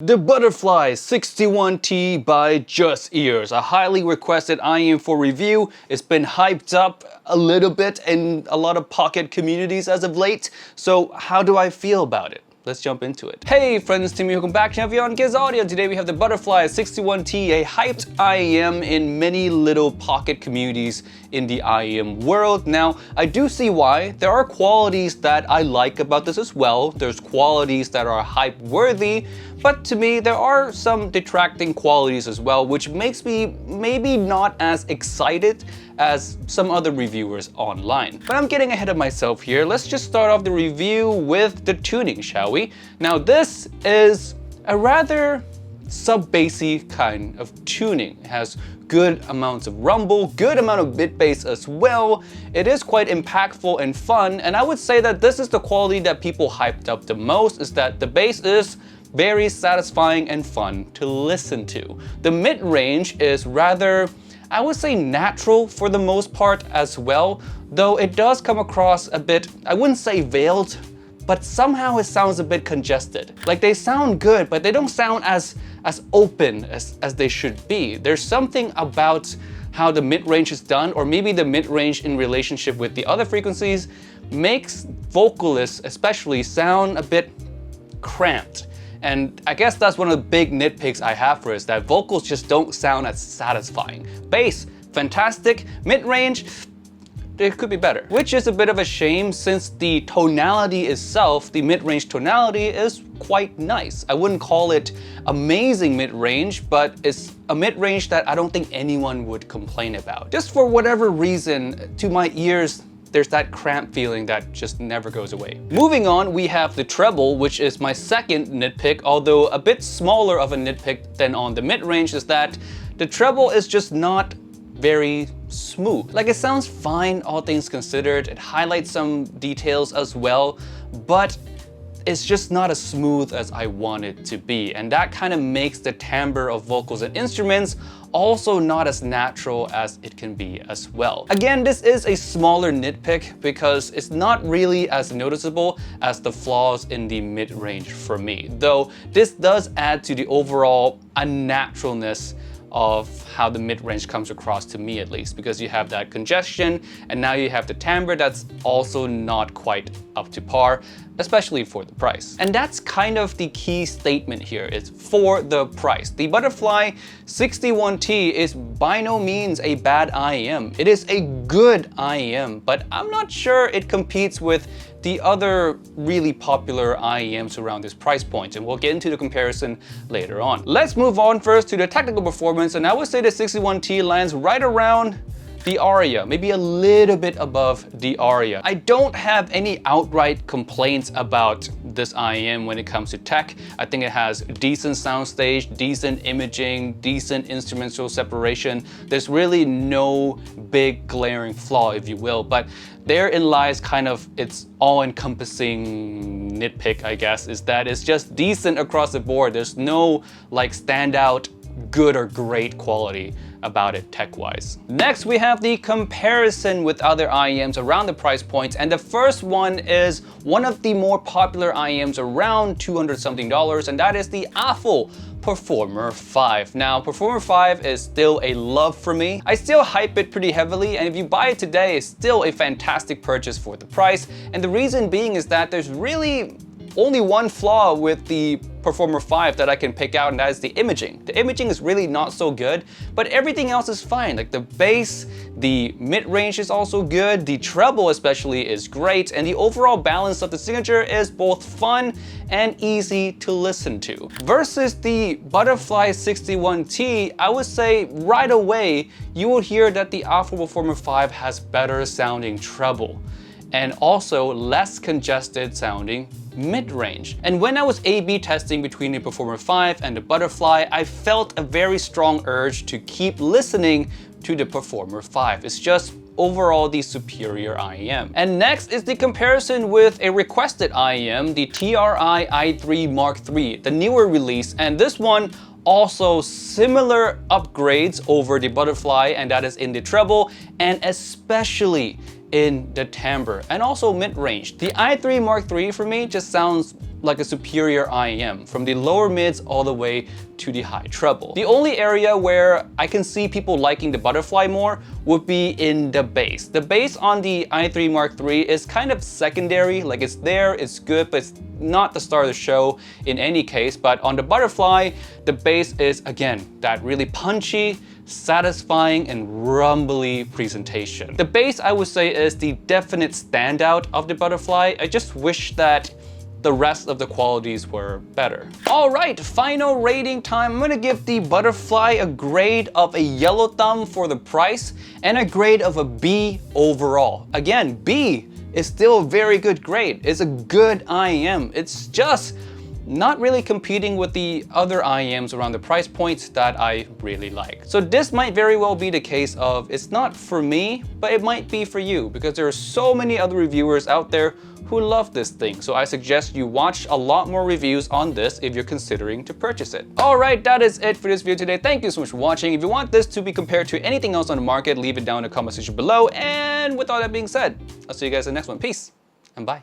The Butterfly 61T by Just Ears, a highly requested IEM for review. It's been hyped up a little bit in a lot of pocket communities as of late. So how do I feel about it? Let's jump into it. Hey friends, Timmy, welcome back to Navion Giz Audio. Today we have the Butterfly 61T, a hyped IEM in many little pocket communities in the IEM world. Now, I do see why. There are qualities that I like about this as well. There's qualities that are hype worthy, but to me, there are some detracting qualities as well, which makes me maybe not as excited as some other reviewers online. But I'm getting ahead of myself here. Let's just start off the review with the tuning, shall we? Now, this is a rather sub-bassy kind of tuning. It has good amounts of rumble, good amount of bit bass as well. It is quite impactful and fun, and I would say that this is the quality that people hyped up the most, is that the bass is very satisfying and fun to listen to. The mid-range is rather, I would say, natural for the most part as well, though it does come across a bit, I wouldn't say veiled, but somehow it sounds a bit congested. Like, they sound good, but they don't sound as open as they should be. There's something about how the mid-range is done, or maybe the mid-range in relationship with the other frequencies, makes vocalists especially sound a bit cramped. And I guess that's one of the big nitpicks I have for it, is that vocals just don't sound as satisfying. Bass, fantastic. Mid-range, it could be better. Which is a bit of a shame, since the tonality itself, the mid-range tonality, is quite nice. I wouldn't call it amazing mid-range, but it's a mid-range that I don't think anyone would complain about. Just for whatever reason, to my ears, there's that cramp feeling that just never goes away. Moving on, we have the treble, which is my second nitpick, although a bit smaller of a nitpick than on the mid-range, is that the treble is just not very smooth. Like, it sounds fine, all things considered. It highlights some details as well, but it's just not as smooth as I want it to be. And that kind of makes the timbre of vocals and instruments also not as natural as it can be as well. Again, this is a smaller nitpick because it's not really as noticeable as the flaws in the mid-range for me. Though this does add to the overall unnaturalness of how the mid-range comes across, to me at least, because you have that congestion and now you have the timbre that's also not quite up to par, especially for the price. And that's kind of the key statement here, is for the price. The Butterfly 61T is by no means a bad IEM. It is a good IEM, but I'm not sure it competes with the other really popular IEMs around this price point, and we'll get into the comparison later on. Let's move on first to the technical performance, and I would say the 61T lands right around the Aria, maybe a little bit above the Aria. I don't have any outright complaints about this IEM when it comes to tech. I think it has decent soundstage, decent imaging, decent instrumental separation. There's really no big glaring flaw, if you will, but therein lies kind of its all-encompassing nitpick, I guess, is that it's just decent across the board. There's no like standout good or great quality about it tech-wise. Next, we have the comparison with other IEMs around the price points, and the first one is one of the more popular IEMs around $200-something, and that is the Apple Performer 5. Now, Performer 5 is still a love for me. I still hype it pretty heavily, and if you buy it today, it's still a fantastic purchase for the price. And the reason being is that there's really only one flaw with the Performer 5 that I can pick out, and that is the imaging. The imaging is really not so good, but everything else is fine. Like the bass, the mid-range is also good, the treble especially is great, and the overall balance of the signature is both fun and easy to listen to. Versus the Butterfly 61T, I would say right away, you will hear that the Apple Performer 5 has better sounding treble, and also less congested sounding mid-range. And when I was A/B testing between the Performer 5 and the Butterfly, I felt a very strong urge to keep listening to the Performer 5. It's just overall the superior IEM. And next is the comparison with a requested IEM, the TRI i3 Mark III, the newer release, and this one also similar upgrades over the Butterfly, and that is in the treble and especially in the timbre and also mid-range. The i3 Mark III for me just sounds like a superior IEM, from the lower mids all the way to the high treble. The only area where I can see people liking the butterfly more would be in the bass. The bass on the i3 Mark III is kind of secondary, like it's there, it's good, but it's not the star of the show in any case. But on the butterfly, the bass is, again, that really punchy, satisfying, and rumbly presentation. The bass, I would say, is the definite standout of the butterfly. I just wish that the rest of the qualities were better. All right, final rating time. I'm gonna give the butterfly a grade of a yellow thumb for the price and a grade of a B overall. Again, B is still a very good grade. It's a good IEM. It's just not really competing with the other IEMs around the price points that I really like. So this might very well be the case of it's not for me, but it might be for you, because there are so many other reviewers out there who love this thing. So I suggest you watch a lot more reviews on this if you're considering to purchase it. All right, that is it for this video today. Thank you so much for watching. If you want this to be compared to anything else on the market, leave it down in the comment section below. And with all that being said, I'll see you guys in the next one. Peace and bye.